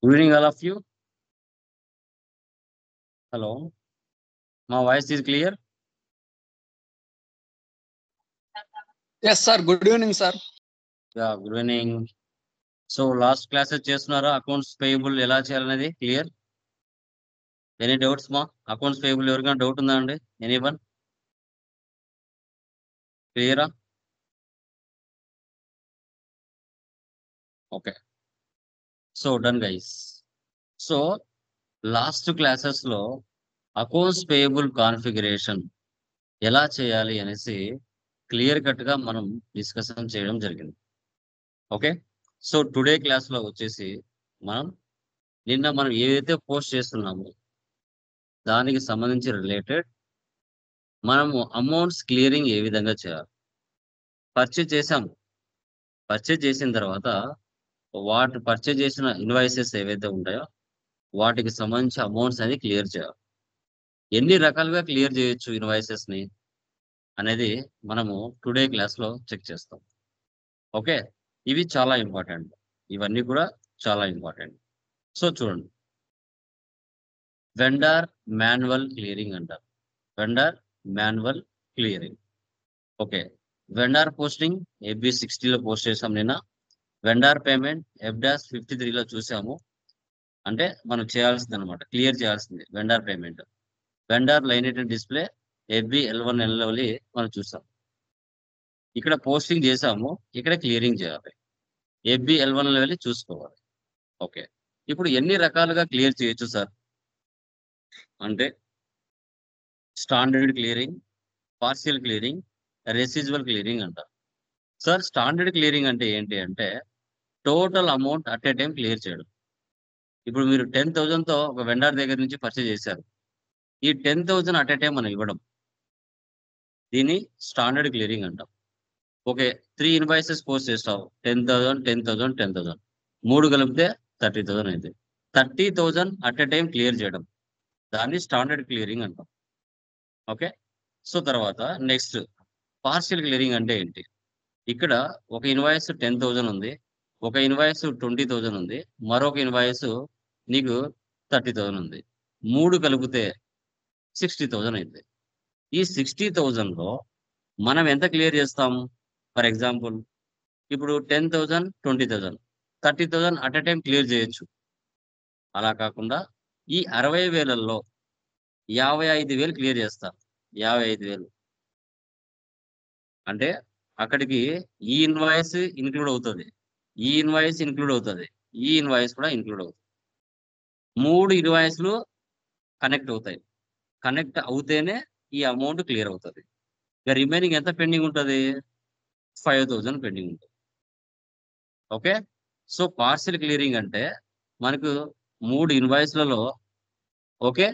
Good evening, all of you. Hello. My voice is clear? Yes, sir. Good evening, sir. Yeah, good evening. So last class చేస్తున్నారా accounts payable ఎలా చేయాలనేది clear? Any doubts మా? Accounts payable ఎవరికైనా doubt ఉందా అండి? Anyone? క్లియరా? Okay. So done guys. So last classes లో accounts payable configuration ఎలా చేయాలి అనేసి క్లియర్ కట్ గా మనం డిస్కషన్ చేయడం జరిగింది. ఓకే. సో టుడే క్లాస్ లో వచ్చేసి నిన్న మనం ఏదైతే పోస్ట్ చేస్తున్నామో దానికి సంబంధించి రిలేటెడ్ మనము అమౌంట్స్ క్లియరింగ్ ఏ విధంగా చేయాలి. పర్చేజ్ చేసాము. పర్చేజ్ చేసిన తర్వాత పర్చేజ్ చేసిన ఇన్వాయిసెస్ ఏవైతే ఉంటాయో వాటికి సంబంధించి అమౌంట్స్ అనేది క్లియర్ చేయాలి. ఎన్ని రకాలుగా క్లియర్ చేయొచ్చు ఇన్వాయిసెస్ ని అనేది మనము టుడే క్లాస్ లో చెక్ చేస్తాం. ఓకే. ఇవి చాలా ఇంపార్టెంట్. ఇవన్నీ కూడా చాలా ఇంపార్టెంట్. సో చూడండి, వెండర్ మాన్యువల్ క్లియరింగ్ అంటారు. Vendor manual clearing. Okay. Vendor posting FB60 లో పోస్ట్ చేసాం నిన్న. వెండర్ పేమెంట్ F-53 లో చూసాము. అంటే మనం చేయాల్సింది అనమాట, క్లియర్ చేయాల్సింది vendor payment. Vendor line item display FB11 మనం చూసాం. ఇక్కడ పోస్టింగ్ చేసాము, ఇక్కడ క్లియరింగ్ చేయాలి. FB11 వెళ్ళి చూసుకోవాలి. ఓకే. ఇప్పుడు ఎన్ని రకాలుగా క్లియర్ చేయొచ్చు సార్ అంటే standard clearing, partial clearing, residual clearing అంటారు. సార్ స్టాండర్డ్ క్లియరింగ్ అంటే ఏంటి అంటే total amount at a time clear చేయడం. ఇప్పుడు మీరు 10,000తో ఒక వెండర్ దగ్గర నుంచి పర్చేజ్ చేశారు. ఈ 10,000 అట్ ఏ టైం మనం ఇవ్వడం, దీన్ని స్టాండర్డ్ క్లియరింగ్ అంటాం. ఓకే. 3 ఇన్వాయిసెస్ పోస్ట్ చేస్తావు, 10,000 10,000 10,000, 3 కలిపితే 30,000 అయింది. 30,000 అట్ ఏ టైం క్లియర్ చేయడం, దాన్ని స్టాండర్డ్ క్లియరింగ్ అంటాం. ఓకే. సో తర్వాత నెక్స్ట్ పార్షియల్ క్లియరింగ్ అంటే ఏంటి? ఇక్కడ ఒక ఇన్వాయిస్ 10,000 ఉంది, ఒక ఇన్వాయిస్ 20,000 ఉంది, మరొక ఇన్వాయిస్ నీకు 30,000 ఉంది. 3 కలిపితే 60,000 అయింది. ఈ 60,000లో మనం ఎంత క్లియర్ చేస్తాం? ఫర్ ఎగ్జాంపుల్ ఇప్పుడు 10,000 20,000 30,000 అట్ ఎ టైం క్లియర్ చేయొచ్చు. అలా కాకుండా ఈ 60,000లో 55,000 క్లియర్ చేస్తా. 55,000 అంటే అక్కడికి ఈ ఇన్వాయిస్ ఇంక్లూడ్ అవుతుంది, ఈ ఇన్వాయిస్ ఇంక్లూడ్ అవుతుంది, ఈ ఇన్వాయిస్ కూడా ఇంక్లూడ్ అవుతుంది. 3 ఇన్వాయిస్లు కనెక్ట్ అవుతాయి. కనెక్ట్ అవుతేనే ఈ అమౌంట్ క్లియర్ అవుతుంది. ఇక రిమైనింగ్ ఎంత పెండింగ్ ఉంటుంది? 5,000 పెండింగ్ ఉంటుంది. ఓకే. సో పార్షియల్ క్లియరింగ్ అంటే మనకు 3 ఇన్వాయిస్లలో ఓకే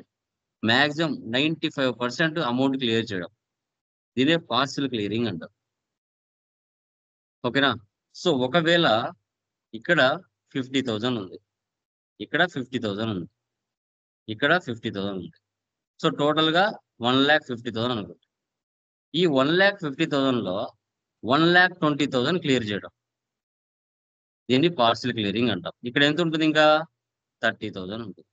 మ్యాక్సిమం 95% అమౌంట్ క్లియర్ చేయడం, దీనే పార్షియల్ క్లియరింగ్ అంటారు. ఓకేనా? సో ఒకవేళ ఇక్కడ 50,000 ఉంది, ఇక్కడ 50,000 ఉంది, ఇక్కడ 50,000 ఉంది. సో టోటల్ గా 1,50,000 అనుకుంటా. ఈ 1,50,000లో 1,20,000 క్లియర్ చేయడం, దీన్ని పార్షియల్ క్లియరింగ్ అంటాం. ఇక్కడ ఎంత ఉంటుంది? ఇంకా 30,000 ఉంటుంది.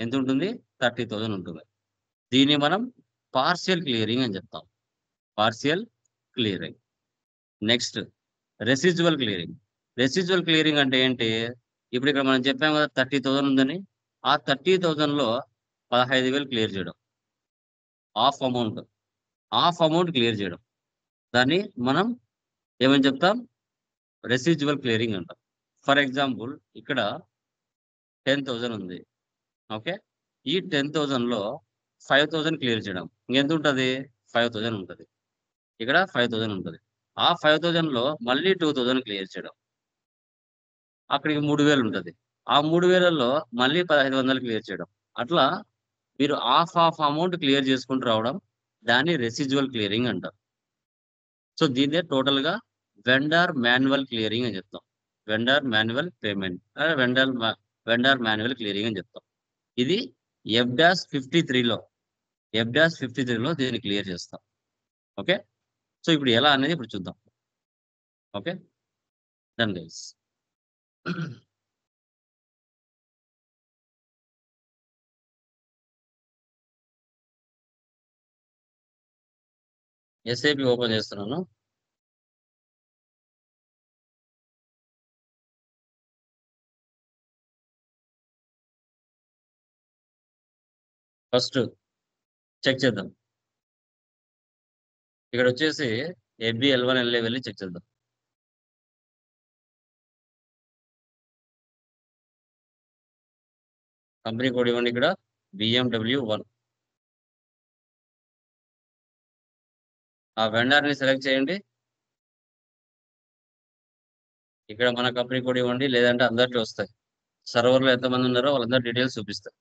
ఎంత ఉంటుంది? 30,000 ఉంటుంది. దీన్ని మనం పార్షియల్ క్లియరింగ్ అని చెప్తాం. Partial clearing. Next residual clearing. Residual clearing అంటే ఏంటి? ఇప్పుడు ఇక్కడ మనం చెప్పాం కదా 30,000 ఉందని, ఆ 30,000లో 15,000 క్లియర్ చేయడం, హాఫ్ అమౌంట్ క్లియర్ చేయడం, దాన్ని మనం ఏమని చెప్తాం? రెసిడ్యువల్ క్లియరింగ్ అంటాం. ఫర్ ఎగ్జాంపుల్ ఇక్కడ 10,000 ఉంది. ఓకే. ఈ 10,000లో 5,000 క్లియర్ చేయడం, ఇంకెంత ఉంటుంది? 5,000 ఉంటుంది. ఇక్కడ 5,000 ఉంటుంది. ఆ 5,000లో మళ్ళీ 2,000 క్లియర్ చేయడం, అక్కడికి 3,000 ఉంటుంది. ఆ 3,000లో మళ్ళీ 1,500 క్లియర్ చేయడం. అట్లా మీరు హాఫ్ అమౌంట్ క్లియర్ చేసుకుంటూ రావడం, దాన్ని రెసిడ్యువల్ క్లియరింగ్ అంటారు. సో దీన్నే టోటల్ గా వెండర్ మాన్యువల్ క్లియరింగ్ అని చెప్తాం. Vendor manual payment, vendor manual clearing అని చెప్తాం. ఇది F-53లో దీన్ని క్లియర్ చేస్తాం. ఓకే. సో ఇప్పుడు ఎలా అనేది ఇప్పుడు చూద్దాం. Okay. Done guys. SAP open చేస్తున్నాను. ఫస్ట్ చెక్ చేద్దాం. ఇక్కడ వచ్చేసి ఎఫ్బి L1 LA వెళ్ళి చెక్ చేద్దాం. కంపెనీ కోడ్ ఇవ్వండి. ఇక్కడ BMW1. ఆ వెండర్ని సెలెక్ట్ చేయండి. ఇక్కడ మన కంపెనీ కోడ్ ఇవ్వండి, లేదంటే అందరికీ వస్తాయి. సర్వర్లో ఎంతమంది ఉన్నారో వాళ్ళందరూ డీటెయిల్స్ చూపిస్తాయి.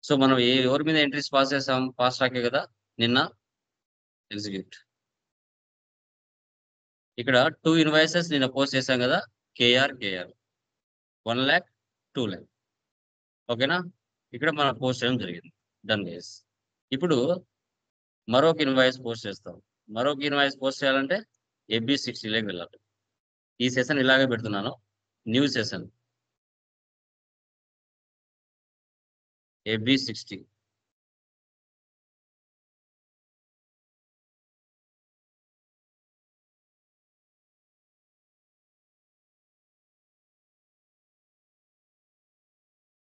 సో మనం ఎవరి మీద ఎంట్రీస్ పాస్ చేసాం? ఫాస్ట్ ట్రాకే కదా నిన్న. ఎగ్జిక్యూట్. ఇక్కడ 2 ఇన్వాయిసెస్ నిన్న పోస్ట్ చేశాం కదా, KR 1 lakh 2 lakh. ఓకేనా? ఇక్కడ మనం పోస్ట్ చేయడం జరిగింది. Done guys. ఇప్పుడు మరొక ఇన్వాయిస్ పోస్ట్ చేస్తాం. మరొక ఇన్వాయిస్ పోస్ట్ చేయాలంటే FB60లోకి వెళ్ళాలి. ఈ సెషన్ ఇలాగే పెడుతున్నాను. New session FB60.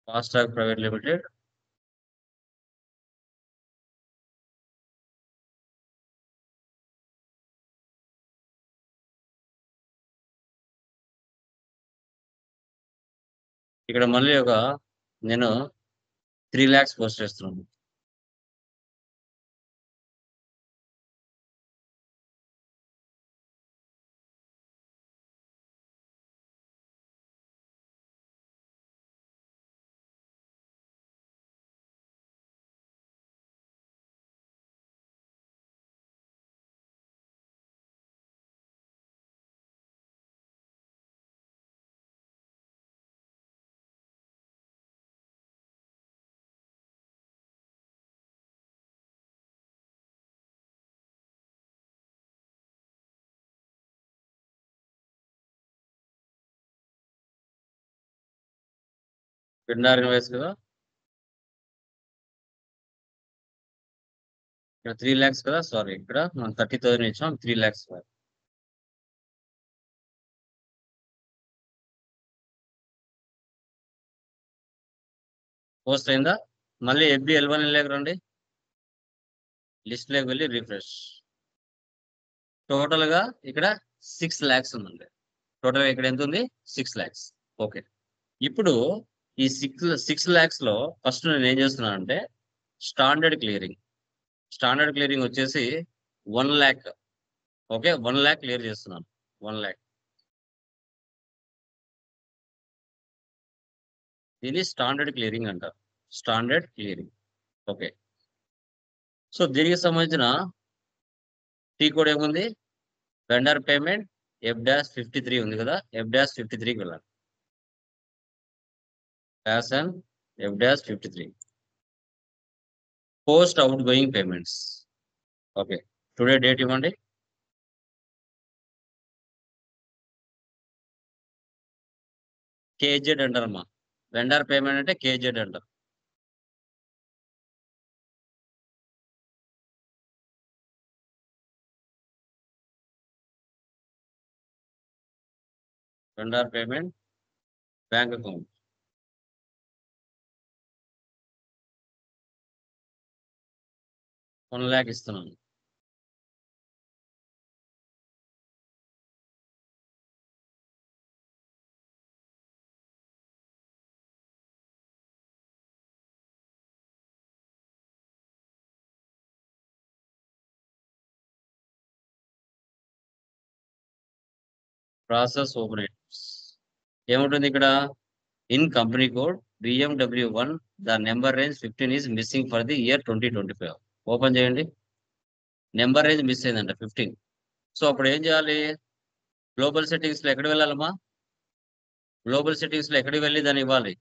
Fast track private limited. ఇక్కడ మళ్ళీ నేను 3 lakhs పోస్ట్ చేస్తున్నాను. వెండర్ ఇన్వాయిస్ కదా, ఇక్కడ 3 lakhs కదా, సారీ ఇక్కడ మనం 30,000 ఇచ్చాం, 3 lakhs. పోస్ట్ అయిందా? మళ్ళీ FB L1 LA రండి. లిస్ట్ లోకి వెళ్ళి రిఫ్రెష్. టోటల్ గా ఇక్కడ 6 lakhs ఉందండి. టోటల్ ఇక్కడ ఎంత ఉంది? 6 lakhs. ఓకే. ఇప్పుడు ఈ 6 lakhs లో ఫస్ట్ నేను ఏం చేస్తున్నానంటే స్టాండర్డ్ క్లియరింగ్ వచ్చేసి 1 lakh. ఓకే, 1 lakh క్లియర్ చేస్తున్నాను. 1 lakh. దీన్ని స్టాండర్డ్ క్లియరింగ్ అంటారు. Standard clearing. ఓకే. సో దీనికి సంబంధించిన టీ కోడ్ ఏముంది? వెండర్ పేమెంట్ F-53 ఉంది కదా, F-53కి వెళ్ళాలి. Fashion F-53. Post out going payments. Okay, today date ఇవ్వండి. KZ అంటారమ్మా. వెండర్ పేమెంట్ అంటే KZ అంటారు. Vendor payment bank account. $1 lakh ఇస్తున్నాను. Process open. ఏముంటుంది ఇక్కడ? In company code BMW1 the number range 15 is missing for the year 2025. Open చేయండి. Number range miss అయిందంట 15. So అప్పుడు ఏం చేయాలి? గ్లోబల్ సెట్టింగ్స్ లో ఎక్కడ వెళ్ళాలమ్మా? గ్లోబల్ సెట్టింగ్స్ లో ఎక్కడికి వెళ్ళి దాన్ని ఇవ్వాలి?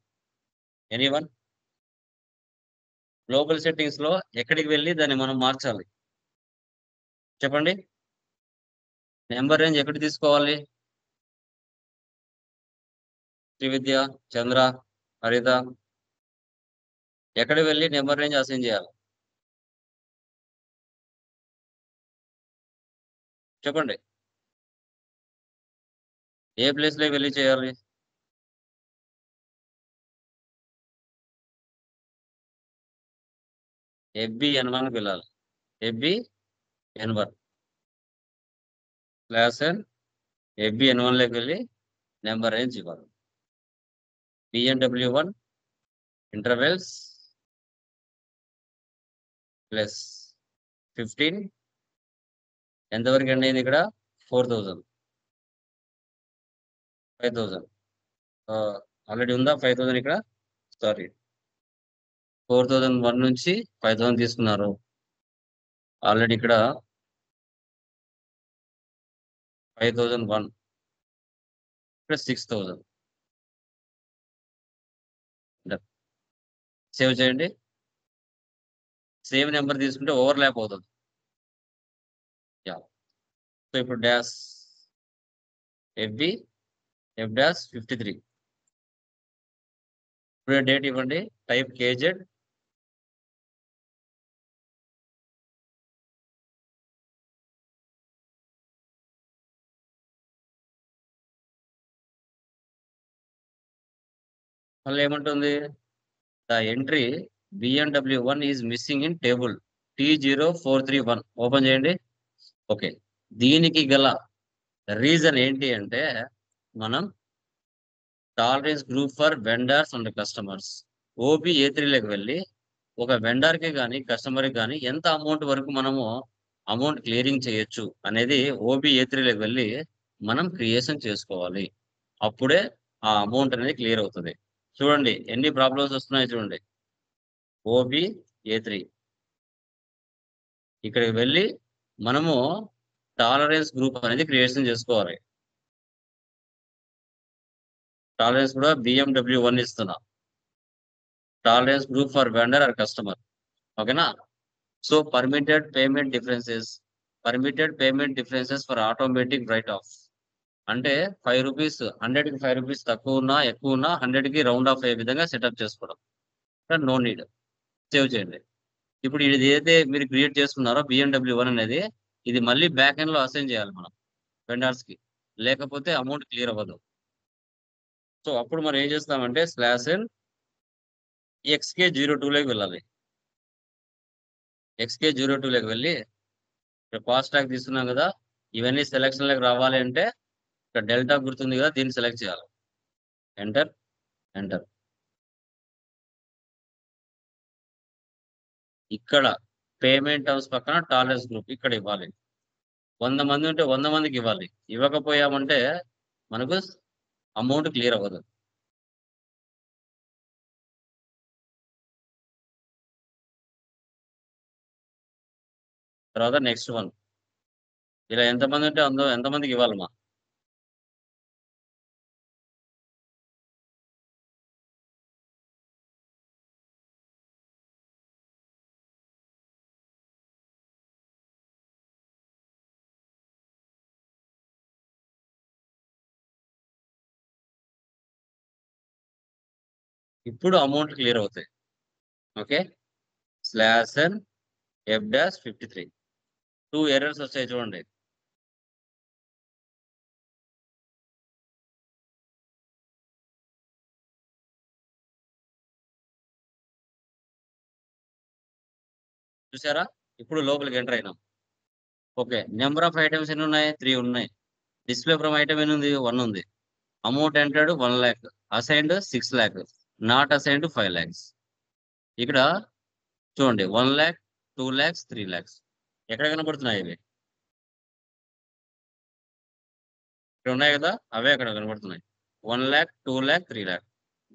ఎనీవన్? గ్లోబల్ సెట్టింగ్స్ లో ఎక్కడికి వెళ్ళి దాన్ని మనం మార్చాలి చెప్పండి. నెంబర్ రేంజ్ ఎక్కడ తీసుకోవాలి? శ్రీవిద్య, చంద్ర, హరిత, ఎక్కడికి వెళ్ళి నెంబర్ రేంజ్ అసైన్ చేయాలి? చెప్పండి. ఏ ప్లేస్‌లో వెళ్లి చేయాలి? FBN1కి వెళ్ళాలి. FBN1 క్లాస్ అండ్ FBN1లోకి వెళ్ళి నంబర్ రేంజ్ ఇవ్వాలి. BNW1 ఇంటర్వెల్స్ ప్లస్ 15 ఎంతవరకు అండి ఇది ఇక్కడ 4000 5000 ఆల్రెడీ ఉందా 5000 ఇక్కడ? సారీ 4001 నుంచి 5000 తీసుకున్నారు. ఆల్రెడీ ఇక్కడ 5001 ప్లస్ 6000 సేవ్ చేయండి. సేమ్ నెంబర్ తీసుకుంటే ఓవర్‌లాప్ అవుతుంది. యాహ్! సో ఇప్పుడు డాష్ FB F డాష్ 53 ఇప్పుడే డేట్ ఇవ్వండి. టైప్ KZ మళ్ళీ ఏమంటుంది? The entry BNW1 is missing in table T0431 open చేయండి. ఓకే. దీనికి గల రీజన్ ఏంటి అంటే మనం tolerance group for vendors and customers OB-A3లోకి వెళ్ళి ఒక వెండర్‌కి గాని, కస్టమర్‌కి గాని ఎంత అమౌంట్ వరకు మనము అమౌంట్ క్లియరింగ్ చేయొచ్చు అనేది OB-A3లోకి వెళ్ళి మనం క్రియేషన్ చేసుకోవాలి. అప్పుడే ఆ అమౌంట్ అనేది క్లియర్ అవుతది. చూడండి ఎన్ని ప్రాబ్లమ్స్ వస్తున్నాయో చూడండి. OB-A3 ఇక్కడికి వెళ్ళి మనము టాలరెన్స్ గ్రూప్ అనేది క్రియేషన్ చేసుకోవాలి. టాలరెన్స్ కూడా BMW1 ఇస్తున్నా. Tolerance group for vendor or customer. ఓకేనా? So permitted payment differences for automatic write off. అంటే రూ. 5 100కి రూ. 5 తక్కువ ఉన్నా, ఎక్కువ ఉన్నా 100కి రౌండ్ ఆఫ్ అయ్యే విధంగా సెటప్ చేసుకోవడం. No need. సేవ్ చేయండి. ఇప్పుడు ఇది ఏదైతే మీరు క్రియేట్ చేసుకున్నారో BNW1 అనేది ఇది మళ్ళీ బ్యాక్ ఎండ్‌లో అసైన్ చేయాలి మనం వెండర్స్‌కి. లేకపోతే అమౌంట్ క్లియర్ అవ్వదు. సో అప్పుడు మనం ఏం చేస్తామంటే /n XK02లోకి వెళ్ళాలి. XK02లోకి వెళ్ళి ఇక్కడ ఫాస్ట్ ట్రాక్ తీసుకున్నాం కదా! ఇవన్నీ సెలక్షన్‌లోకి రావాలి అంటే ఇక్కడ డెల్టా గుర్తుంది కదా! దీన్ని సెలెక్ట్ చేయాలి. Enter, enter. ఇక్కడ పేమెంట్ టర్మ్స్ పక్కన టాలరెన్స్ గ్రూప్ ఇక్కడ ఇవ్వాలి. 100 మంది ఉంటే 100 మందికి ఇవ్వాలి. ఇవ్వకపోయామంటే మనకు అమౌంట్ క్లియర్ అవ్వదు. తర్వాత నెక్స్ట్ వన్. ఇలా ఎంతమంది ఉంటే ఎంతమందికి ఇవ్వాలమ్మా? ఇప్పుడు అమౌంట్ క్లియర్ అవుతాయి. ఓకే. /n F-53 2 ఎర్రర్స్ వచ్చాయి చూడండి. చూసారా? ఇప్పుడు లోపలికి ఎంటర్ అయినాం. ఓకే. నంబర్ ఆఫ్ ఐటెమ్స్ ఎన్ని ఉన్నాయి? 3 ఉన్నాయి. డిస్‌ప్లే ఫ్రమ్ ఐటెమ్ ఎన్ని ఉంది? 1 ఉంది. Amount entered 1,00,000 assigned 6,00,000 not assigned 5,00,000 ఇక్కడ చూడండి 1,00,000 2,00,000 3,00,000 ఎక్కడ కనబడుతున్నాయి ఇవి? ఇక్కడ ఉన్నాయి కదా! అవే అక్కడ కనబడుతున్నాయి. 1,00,000 2,00,000 3,00,000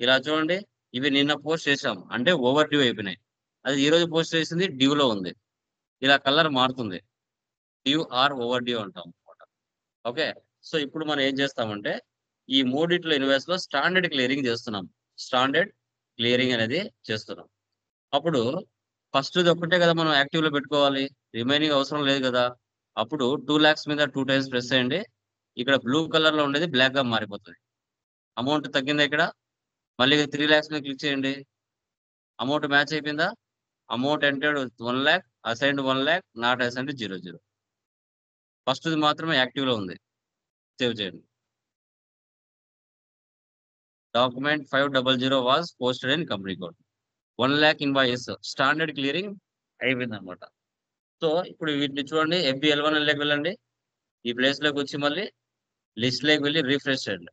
ఇలా చూడండి. ఇవి నిన్న పోస్ట్ చేసాం. అంటే ఓవర్ డ్యూ అయిపోయినాయి. అది ఈ రోజు పోస్ట్ చేసింది డ్యూలో ఉంది. ఇలా కలర్ మారుతుంది. డ్యూ ఆర్ ఓవర్ డ్యూ అంటాం అన్నమాట. ఓకే. సో ఇప్పుడు మనం ఏం చేస్తామంటే ఈ మూడిట్లో ఇన్వాయిస్‌లో స్టాండర్డ్ క్లియరింగ్ చేస్తున్నాం. స్టాండర్డ్ క్లియరింగ్ అనేది చేస్తున్నాం. అప్పుడు ఫస్ట్‌ది ఒక్కటే కదా మనం యాక్టివ్‌లో పెట్టుకోవాలి. రిమైనింగ్ అవసరం లేదు కదా! అప్పుడు 2,00,000 మీద 2 టైమ్స్ ప్రెస్ చేయండి. ఇక్కడ బ్లూ కలర్‌లో ఉండేది బ్లాక్‌గా మారిపోతది. అమౌంట్ తగ్గిందా ఇక్కడ? మళ్ళీ 3,00,000 మీద క్లిక్ చేయండి. అమౌంట్ మ్యాచ్ అయిపోయిందా? Amount entered 1,00,000 assigned 1,00,000 not assigned 00 ఫస్ట్ది మాత్రమే యాక్టివ్లో ఉంది. సేవ్ చేయండి. Document 500 was posted in company code. 1 lakh invoice standard clearing అయిపోయిందనమాట. సో ఇప్పుడు వీటిని చూడండి, FBL1 లోకి వెళ్ళండి. ఈ ప్లేస్లోకి వచ్చి మళ్ళీ లిస్ట్లోకి వెళ్ళి రిఫ్రెష్ చేయండి.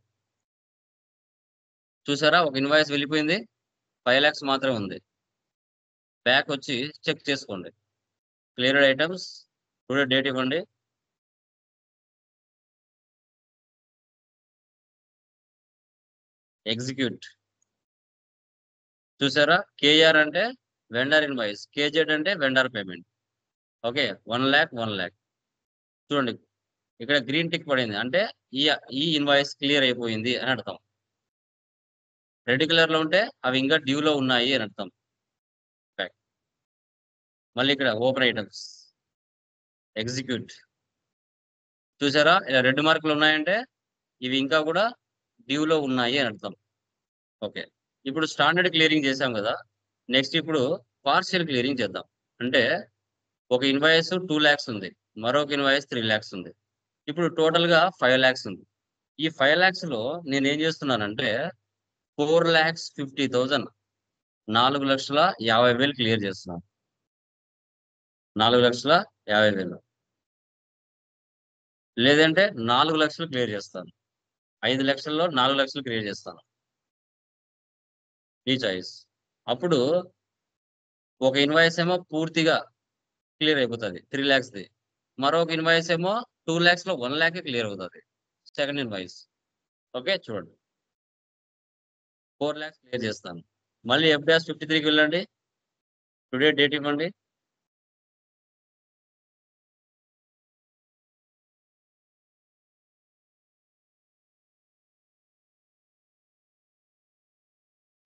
చూసారా, ఒక ఇన్వాయిస్ వెళ్ళిపోయింది, 5 lakhs మాత్రమే ఉంది. బ్యాక్ వచ్చి చెక్ చేసుకోండి. క్లియర్డ్ ఐటమ్స్ టుడే డేట్ ఇవ్వండి. ఎగ్జిక్యూట్. చూసారా, KR అంటే వెండర్ ఇన్వాయిస్, KZ అంటే vendor payment. Okay, 1 lakh 1 lakh. చూడండి, ఇక్కడ గ్రీన్ టిక్ పడింది అంటే ఈ ఇన్వాయిస్ క్లియర్ అయిపోయింది అని అర్థం. రెడ్ కలర్ లో ఉంటే అవి ఇంకా డ్యూలో ఉన్నాయి అని అర్థం. మళ్ళీ ఇక్కడ ఓపెన్ ఐటమ్స్, ఎగ్జిక్యూట్. చూసారా, ఇలా రెడ్ మార్కులు ఉన్నాయంటే ఇవి ఇంకా కూడా డ్యూలో ఉన్నాయి అని అర్థం. ఓకే, ఇప్పుడు స్టాండర్డ్ క్లియరింగ్ చేసాం కదా, నెక్స్ట్ ఇప్పుడు పార్షియల్ క్లియరింగ్ చేద్దాం. అంటే ఒక ఇన్వాయిస్ 2 lakhs ఉంది, మరొక ఇన్వాయిస్ 3 lakhs ఉంది. ఇప్పుడు టోటల్ గా 5 lakhs ఉంది. ఈ 5 lakhs లో నేను ఏం చేస్తున్నానంటే 4,50,000 4,50,000 క్లియర్ చేస్తున్నాను. 4,50,000 లేదంటే 4 లక్షలు క్లియర్ చేస్తాను. 5 లక్షల్లో 4 లక్షలు క్లియర్ చేస్తాను. ఈ చాయిస్. అప్పుడు ఒక ఇన్వాయిస్ ఏమో పూర్తిగా క్లియర్ అయిపోతుంది 3 lakhsది, మరొక ఇన్వాయిస్ ఏమో 2 lakhs లో 1 lakh క్లియర్ అవుతుంది, సెకండ్ ఇన్వాయిస్. ఓకే, చూడండి 4 lakhs క్లియర్ చేస్తాను. మళ్ళీ FDAS53కి వెళ్ళండి, టుడే డేట్ ఇవ్వండి.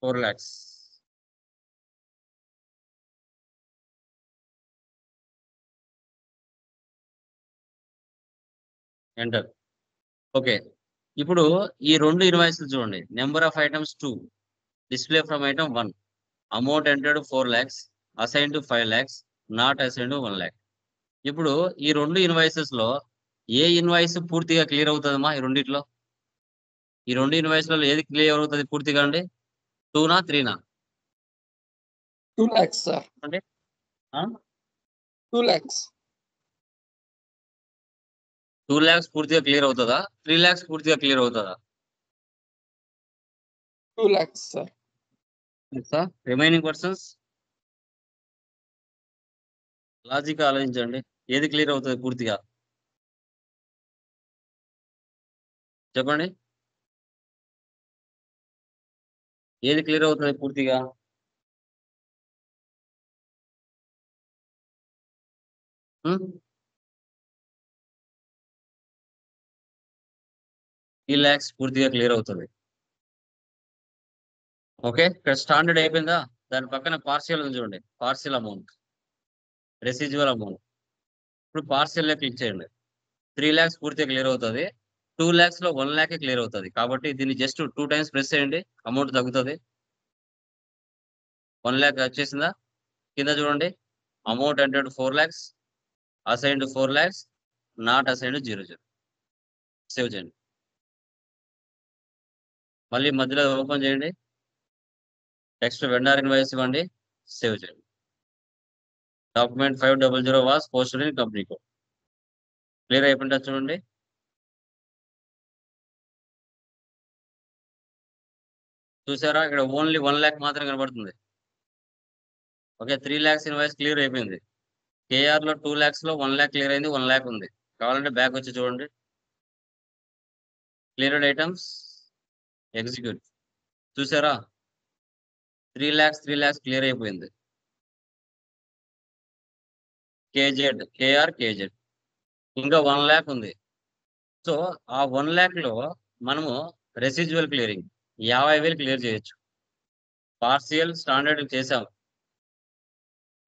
$4 lakhs. ఎంటర్. ఓకే, ఇప్పుడు ఈ రెండు ఇన్వాయిస్లు చూడండి. Number of items 2, display from item 1, amount entered 4 lakhs, assign to 5 lakhs, not assign to 1 lakh. ఇప్పుడు ఈ రెండు ఇన్వాయిసెస్ లో ఏ ఇన్వాయిస్ పూర్తిగా క్లియర్ అవుతుందమ్మా? ఈ రెండిట్లో, ఈ రెండు ఇన్వాయిస్లలో ఏది క్లియర్ అవుతుంది పూర్తిగా అండి? 2నా 3నా? 2 lakhs, sir. అంటే 2 lakhs. 2 lakhs పూర్తిగా క్లియర్ అవుతుందా? 3 lakhs పూర్తిగా క్లియర్ అవుతుందా? 2 lakhs, sir. Remaining persons logic ఆలోచించండి, ఏది క్లియర్ అవుతుంది పూర్తిగా చెప్పండి. ఏది క్లియర్ అవుతుంది పూర్తిగా? హ్మ్? 3 lakhs పూర్తిగా క్లియర్ అవుతుంది. ఓకే, ఇక్కడ స్టాండర్డ్ అయిపోయిందా? దాని పక్కన పార్షియల్ ఉంది చూడండి, పార్షియల్ అమౌంట్, రెసిడ్యువల్ అమౌంట్. ఇప్పుడు పార్షియల్ క్లిక్ చేయండి. 3 lakhs పూర్తిగా క్లియర్ అవుతుంది, 2 lakhs లో 1 lakh క్లియర్ అవుతుంది. కాబట్టి దీన్ని జస్ట్ 2 times ప్రెస్ చేయండి, అమౌంట్ తగ్గుతుంది. 1 lakh వచ్చేసిందా? కింద చూడండి, amount entered 4 lakhs, assigned 4 lakhs, not assigned 0. Save చేయండి. మళ్ళీ మధ్యలో ఓపెన్ చేయండి, నెక్స్ట్ వెండర్ ఇన్వాయిస్ ఇవ్వండి, సేవ్ చేయండి. Document 500 was posted in company code. Clear అయిపోయిందా చూడండి. చూసారా, ఇక్కడ ఓన్లీ 1 lakh మాత్రం కనబడుతుంది. ఓకే, 3 lakhs ఇన్వాయిస్ క్లియర్ అయిపోయింది. KR లో 2 lakhs లో 1 lakh క్లియర్ అయింది, 1 lakh ఉంది. కావాలంటే బ్యాక్ వచ్చి చూడండి. Cleared items, execute. చూసారా, 3 lakhs క్లియర్ అయిపోయింది. KR KZ ఇంకా 1 lakh ఉంది. సో ఆ 1 lakh లో మనము రెసిడ్యువల్ క్లియరింగ్ 50,000 క్లియర్ చేయొచ్చు. పార్షియల్ స్టాండర్డ్ చేసాం.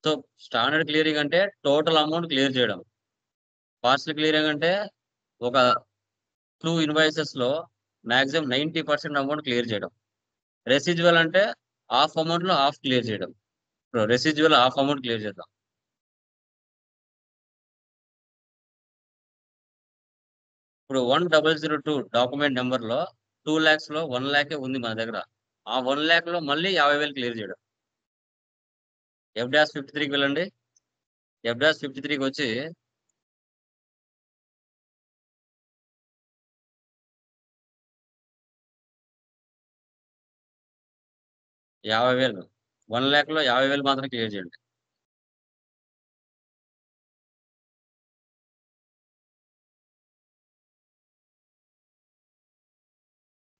సో స్టాండర్డ్ క్లియరింగ్ అంటే టోటల్ అమౌంట్ క్లియర్ చేయడం. పార్షియల్ క్లియరింగ్ అంటే ఒక 2 ఇన్వాయిసెస్ లో మాక్సిమం 90% అమౌంట్ క్లియర్ చేయడం. రెసిడ్యువల్ అంటే హాఫ్ అమౌంట్ లో హాఫ్ క్లియర్ చేయడం. రెసిడ్యువల్ హాఫ్ అమౌంట్ క్లియర్ చేద్దాం. ఇప్పుడు 1002 డాక్యుమెంట్ నెంబర్ లో 2 lakhs లో 1 lakh ఉంది మన దగ్గర. ఆ 1 lakh లో మళ్ళీ 50,000 క్లియర్ చేయడం. F-53కి వెళ్ళండి. F-53కి వచ్చి $50,000 1 lakh లో 50,000 మాత్రం క్లియర్ చేయండి.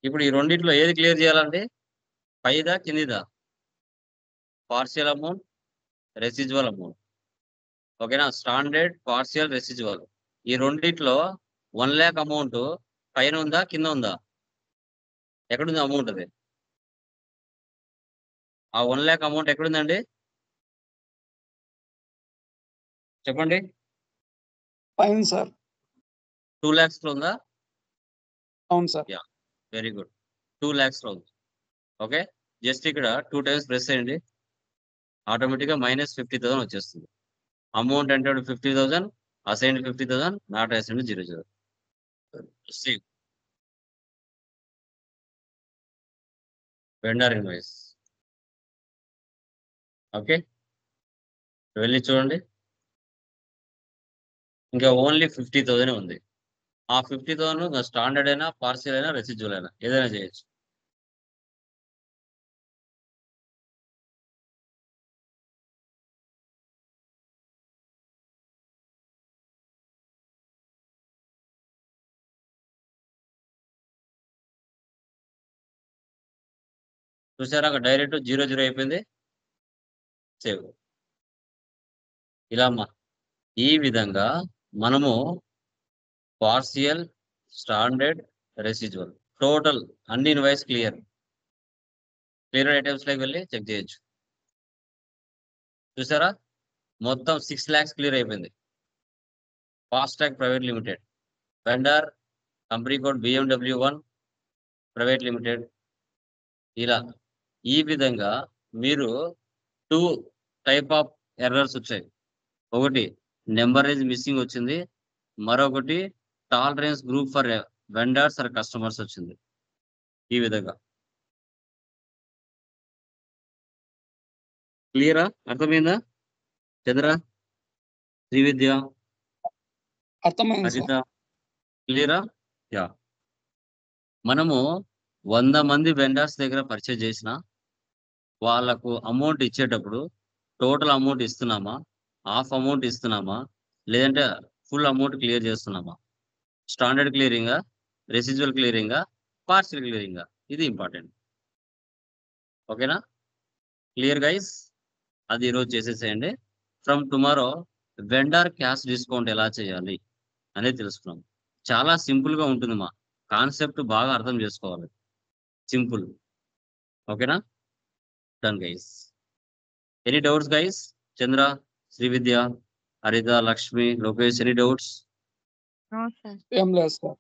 ఇప్పుడు ఈ రెండిట్లో ఏది క్లియర్ చేయాలండి? పైదా కిందిదా? Partial amount, residual amount. ఓకేనా? Standard, partial, residual. ఈ రెండిట్లో 1 lakh అమౌంట్ పైన ఉందా కింద ఉందా? ఎక్కడుంది అమౌంట్ అది? ఆ 1 lakh అమౌంట్ ఎక్కడుందండి? చెప్పండి. Fine sir. 2 lakhs లో ఉందా? అవును sir. Yeah, very good. 2 lakhs లో ఉంది. ఓకే, జస్ట్ ఇక్కడ 2 times ప్రెస్ చేయండి, ఆటోమేటిక్ గా -50,000 వచ్చేస్తుంది. అమౌంట్ అంటే 50,000, assigned 50,000, not assigned 0,0. Save vendor invoice. Okay, వెళ్ళి చూడండి. ఇంకా ఓన్లీ 50,000 ఉంది. ఆ 50,000 స్టాండర్డ్ అయినా, పార్షియల్ అయినా, రెసిడ్యువల్ అయినా ఏదైనా చేయొచ్చు. చూసారా, అక్కడ డైరెక్ట్ 0,0 అయిపోయింది. సేవ్. ఇలా అమ్మా, ఈ విధంగా మనము పార్షియల్, స్టాండర్డ్, రెసిడ్యువల్, టోటల్ అన్ని ఇన్వాయిస్ క్లియర్ ఐటమ్స్ లోకి వెళ్ళి చెక్ చేయొచ్చు. చూసారా, మొత్తం 6 lakhs క్లియర్ అయిపోయింది. Fastrack private limited, vendor company code BMW1 private limited. ఇలా ఈ విధంగా మీరు 2 టైప్ ఆఫ్ ఎర్రర్స్ వచ్చాయి. ఒకటి నెంబర్ ఈజ్ మిస్సింగ్ వచ్చింది, మరొకటి tolerance group for vendors or customers వచ్చింది. ఈ విధంగా క్లియరా? అర్థమైందా? చంద్ర, శ్రీవిద్య, అర్థమైంది హరిత, సార్. క్లియరా? యా. మనము 100 మంది వెండర్స్ దగ్గర పర్చేజ్ చేసిన వాళ్ళకు అమౌంట్ ఇచ్చేటప్పుడు టోటల్ అమౌంట్ ఇస్తున్నామా, హాఫ్ అమౌంట్ ఇస్తున్నామా, లేదంటే ఫుల్ అమౌంట్ క్లియర్ చేస్తున్నామా? స్టాండర్డ్ క్లియరింగా, రెసిడ్యువల్ క్లియరింగా, పార్షియల్ క్లియరింగా? ఇది ఇంపార్టెంట్. ఓకేనా? Clear guys? అది ఈరోజు చేసేసేయండి. From tomorrow vendor cash discount ఎలా చేయాలి అనేది తెలుసుకున్నాం. చాలా సింపుల్ గా ఉంటుంది మా కాన్సెప్ట్, బాగా అర్థం చేసుకోవాలి. సింపుల్. ఓకేనా? Done guys. Any doubts guys? Chandra, Srividya, Haritha, Lakshmi, Lokesh, any doubts? ఏం లేదు సార్.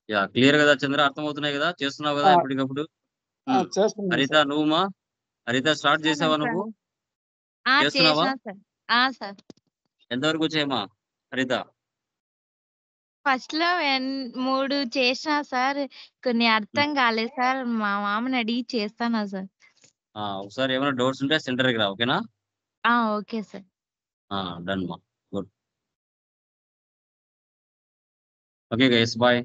యా, క్లియర్ కదా చంద్ర? అర్థమవుతున్నాయి కదా? చేస్తున్నావు కదా ఎప్పటికప్పుడు? చేస్తున్నాను హరిత, సార్. నువ్వుమా? హరిత, స్టార్ట్ చేసావా నువ్వు? చేస్తున్నావా? సార్. ఎంతవరకు వచ్చాయమ్మా హరిత? ఫస్ట్ లో 3 చేసినా సార్, కొన్ని అర్థం కాలేదు సార్. మా మామని అడిగి చేస్తానా సార్. ఒకసారి ఏమైనా డౌట్స్ ఉంటే సెంటర్కి రా. ఓకేనా? Okay sir. డన్ మా. గుడ్. Okay guys, bye.